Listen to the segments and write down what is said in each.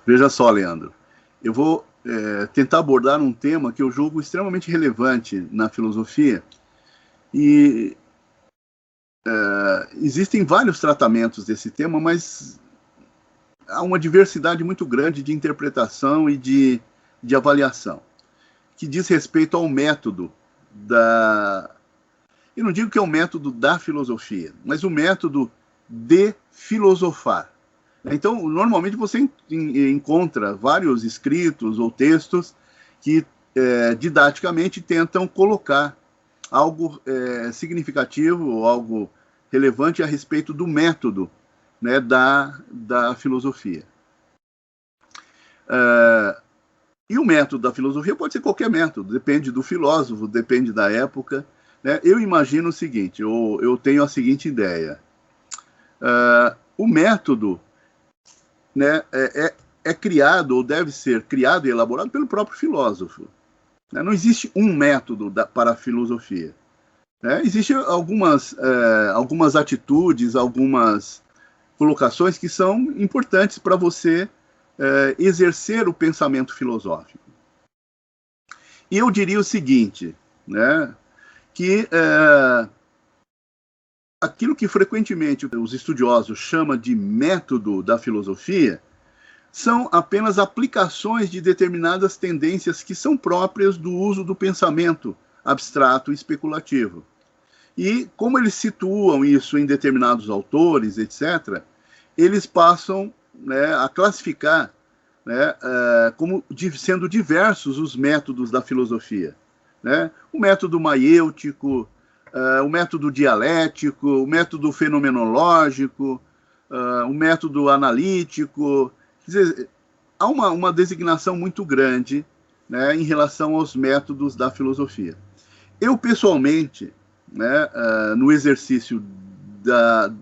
Veja só, Leandro, eu vou tentar abordar um tema que eu julgo extremamente relevante na filosofia, e existem vários tratamentos desse tema, mas há uma diversidade muito grande de interpretação e de avaliação, que diz respeito ao método da... Eu não digo que é o método da filosofia, mas o método de filosofar. Então, normalmente você encontra vários escritos ou textos que didaticamente tentam colocar algo significativo ou algo relevante a respeito do método, né, da filosofia. E o método da filosofia pode ser qualquer método, depende do filósofo, depende da época, né? Eu imagino o seguinte, eu tenho a seguinte ideia. O método, né, é criado, ou deve ser criado e elaborado pelo próprio filósofo. Né? Não existe um método para a filosofia. Né? Existem algumas atitudes, algumas colocações que são importantes para você exercer o pensamento filosófico. E eu diria o seguinte, né, que aquilo que frequentemente os estudiosos chamam de método da filosofia são apenas aplicações de determinadas tendências que são próprias do uso do pensamento abstrato e especulativo. E como eles situam isso em determinados autores, etc., eles passam, né, a classificar, né, como sendo diversos os métodos da filosofia. Né? O método maiêutico, o método dialético, o método fenomenológico, o método analítico. Quer dizer, há uma designação muito grande, né, em relação aos métodos da filosofia. Eu, pessoalmente, né, no exercício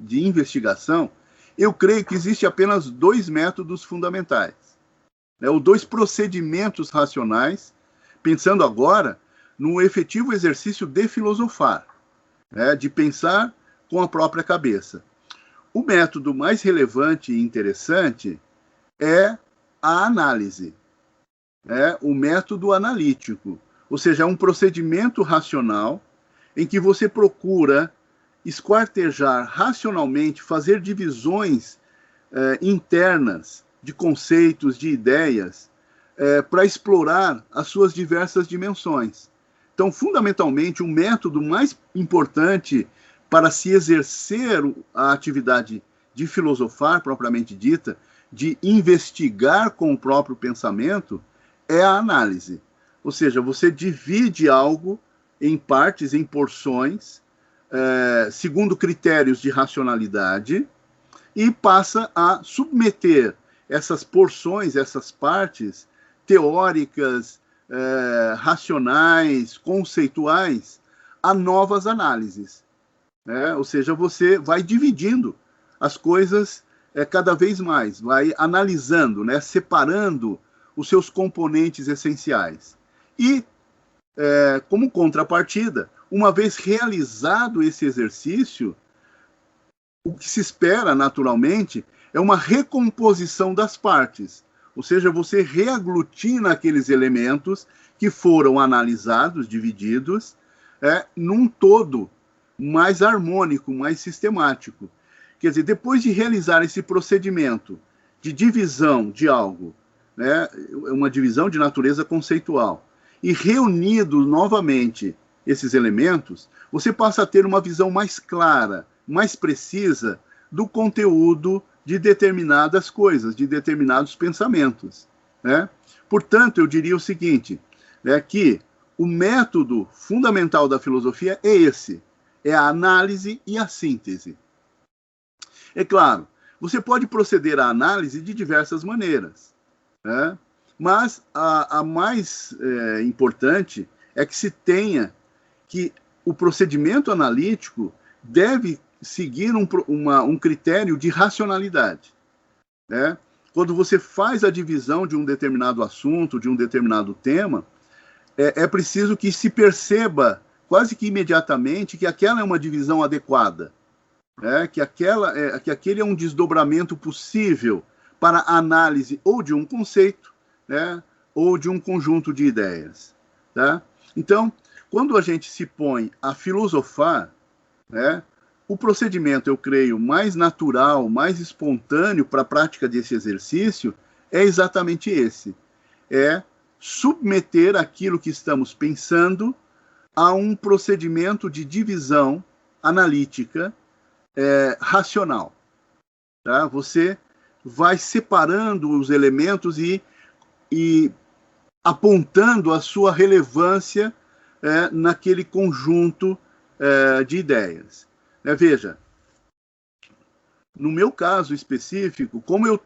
de investigação, eu creio que existe apenas dois métodos fundamentais, né, ou dois procedimentos racionais, pensando agora no efetivo exercício de filosofar, né, de pensar com a própria cabeça. O método mais relevante e interessante é a análise, né, o método analítico, ou seja, é um procedimento racional em que você procura esquartejar racionalmente, fazer divisões internas de conceitos, de ideias, para explorar as suas diversas dimensões. Então, fundamentalmente, o método mais importante para se exercer a atividade de filosofar, propriamente dita, de investigar com o próprio pensamento, é a análise. Ou seja, você divide algo em partes, em porções, segundo critérios de racionalidade, e passa a submeter essas porções, essas partes teóricas, racionais, conceituais, a novas análises. Né? Ou seja, você vai dividindo as coisas cada vez mais, vai analisando, né? Separando os seus componentes essenciais. E, como contrapartida, uma vez realizado esse exercício, o que se espera, naturalmente, é uma recomposição das partes. Ou seja, você reaglutina aqueles elementos que foram analisados, divididos, num todo mais harmônico, mais sistemático. Quer dizer, depois de realizar esse procedimento de divisão de algo, né, uma divisão de natureza conceitual, e reunido novamente esses elementos, você passa a ter uma visão mais clara, mais precisa do conteúdo de determinadas coisas, de determinados pensamentos. Né? Portanto, eu diria o seguinte, né, que o método fundamental da filosofia é esse, é a análise e a síntese. É claro, você pode proceder à análise de diversas maneiras, né? Mas a mais importante é que se tenha que o procedimento analítico deve seguir um critério de racionalidade. Né? Quando você faz a divisão de um determinado assunto, de um determinado tema, é preciso que se perceba quase que imediatamente que aquela é uma divisão adequada, né? Que aquele é um desdobramento possível para a análise ou de um conceito, né, ou de um conjunto de ideias. Tá? Então, quando a gente se põe a filosofar, né, o procedimento, eu creio, mais natural, mais espontâneo para a prática desse exercício é exatamente esse. É submeter aquilo que estamos pensando a um procedimento de divisão analítica racional. Tá? Você vai separando os elementos e apontando a sua relevância naquele conjunto de ideias. Veja, no meu caso específico, como eu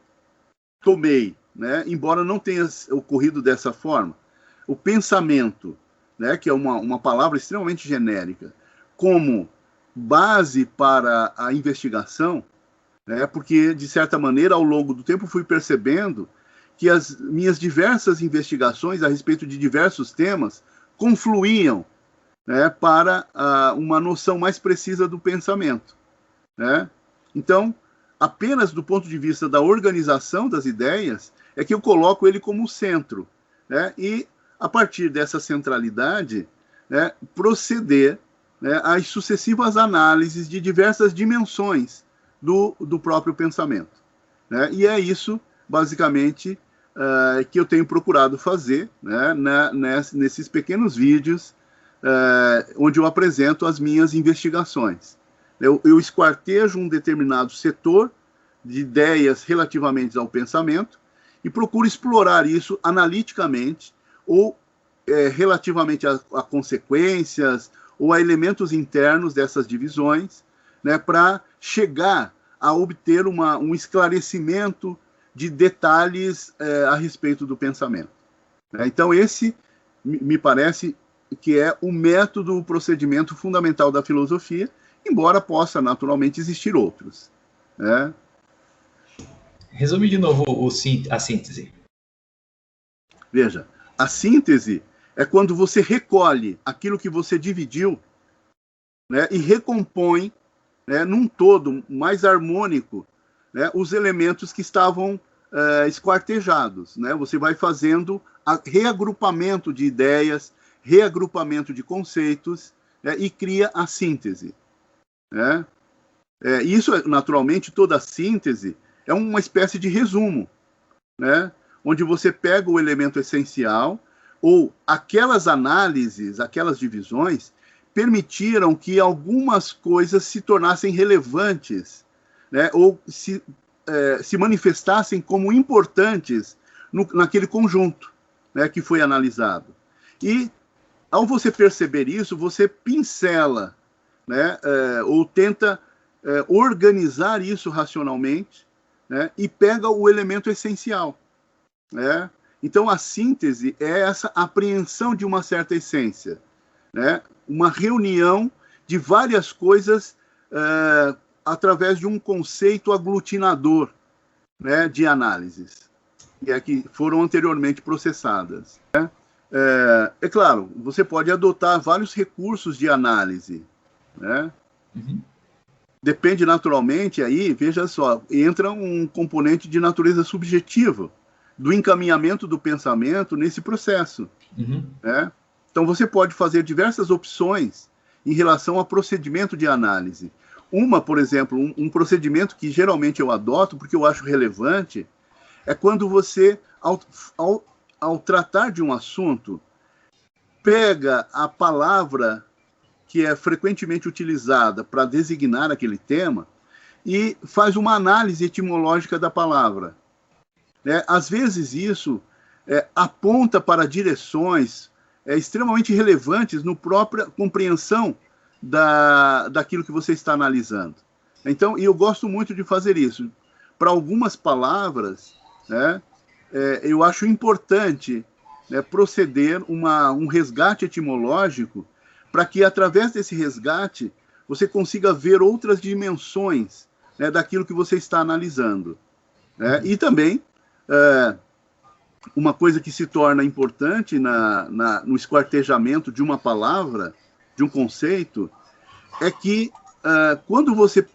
tomei, né, embora não tenha ocorrido dessa forma, o pensamento, né, que é uma palavra extremamente genérica, como base para a investigação, né, porque, de certa maneira, ao longo do tempo fui percebendo que as minhas diversas investigações a respeito de diversos temas confluíam, né, para uma noção mais precisa do pensamento. Né? Então, apenas do ponto de vista da organização das ideias, é que eu coloco ele como centro. Né? E, a partir dessa centralidade, né, proceder, né, às sucessivas análises de diversas dimensões do próprio pensamento. Né? E é isso, basicamente, que eu tenho procurado fazer, né, nesses pequenos vídeos onde eu apresento as minhas investigações. Eu esquartejo um determinado setor de ideias relativamente ao pensamento e procuro explorar isso analiticamente ou relativamente a consequências ou a elementos internos dessas divisões, né, para chegar a obter um esclarecimento de detalhes a respeito do pensamento. Então, esse me parece que é o método, o procedimento fundamental da filosofia, embora possa naturalmente existir outros. Né? Resume de novo a síntese. Veja, a síntese é quando você recolhe aquilo que você dividiu, né, e recompõe, né, num todo mais harmônico, né, os elementos que estavam esquartejados. Né? Você vai fazendo reagrupamento de ideias, reagrupamento de conceitos, né, e cria a síntese. Né? Isso, naturalmente, toda a síntese é uma espécie de resumo, né? Onde você pega o elemento essencial, ou aquelas análises, aquelas divisões, permitiram que algumas coisas se tornassem relevantes, né? Ou se manifestassem como importantes naquele conjunto, né, que foi analisado. E, ao você perceber isso, você pincela, né, ou tenta organizar isso racionalmente, né, e pega o elemento essencial. Né? Então, a síntese é essa apreensão de uma certa essência, né? Uma reunião de várias coisas através de um conceito aglutinador, né, de análises, que foram anteriormente processadas. Né? É claro, você pode adotar vários recursos de análise. Né? Uhum. Depende naturalmente, aí, veja só, entra um componente de natureza subjetiva, do encaminhamento do pensamento nesse processo. Uhum. Né? Então, você pode fazer diversas opções em relação ao procedimento de análise. Uma, por exemplo, um procedimento que geralmente eu adoto, porque eu acho relevante, é quando você, ao tratar de um assunto, pega a palavra que é frequentemente utilizada para designar aquele tema e faz uma análise etimológica da palavra. Às vezes isso aponta para direções extremamente relevantes na própria compreensão daquilo que você está analisando. Então, eu gosto muito de fazer isso. Para algumas palavras, né, eu acho importante, né, proceder um resgate etimológico para que, através desse resgate, você consiga ver outras dimensões, né, daquilo que você está analisando. Né? E também, uma coisa que se torna importante no esquartejamento de uma palavra, de um conceito, é que quando você,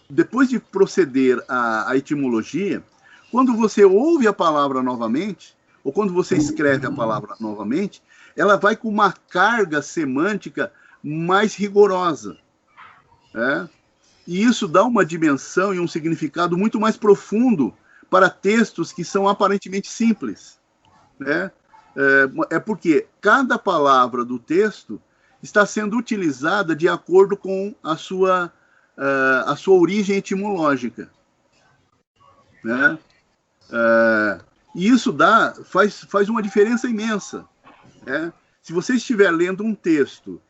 depois de proceder à etimologia, Quando você ouve a palavra novamente, ou quando você escreve a palavra novamente, ela vai com uma carga semântica mais rigorosa. Né? E isso dá uma dimensão e um significado muito mais profundo para textos que são aparentemente simples. Né? Porque cada palavra do texto está sendo utilizada de acordo com a sua origem etimológica. Né? E isso faz uma diferença imensa. Né? Se você estiver lendo um texto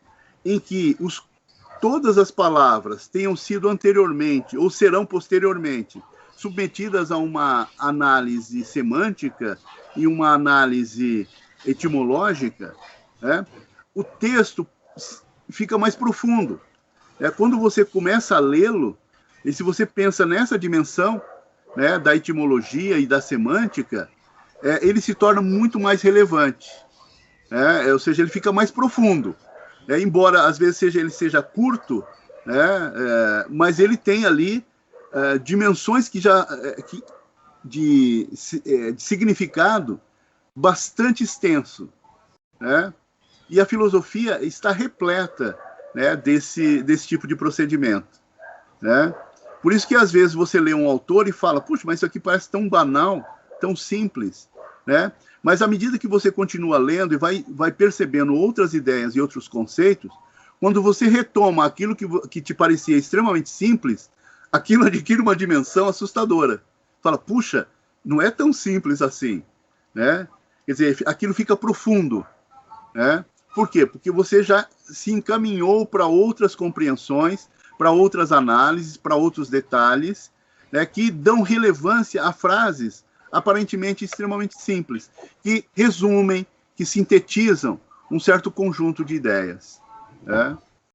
em que todas as palavras tenham sido anteriormente ou serão posteriormente submetidas a uma análise semântica e uma análise etimológica, né, o texto fica mais profundo. Quando você começa a lê-lo, e se você pensa nessa dimensão, né, da etimologia e da semântica, ele se torna muito mais relevante. Ou seja, ele fica mais profundo. Embora às vezes ele seja curto, né, mas ele tem ali dimensões de significado bastante extenso. Né? E a filosofia está repleta, né, desse tipo de procedimento. Né? Por isso que às vezes você lê um autor e fala, puxa, mas isso aqui parece tão banal, tão simples. Né? Mas à medida que você continua lendo e vai percebendo outras ideias e outros conceitos, quando você retoma aquilo que te parecia extremamente simples, aquilo adquire uma dimensão assustadora. Fala, puxa, não é tão simples assim. Né? Quer dizer, aquilo fica profundo. Né? Por quê? Porque você já se encaminhou para outras compreensões, para outras análises, para outros detalhes, né, que dão relevância a frases aparentemente extremamente simples, que resumem, que sintetizam um certo conjunto de ideias. Né?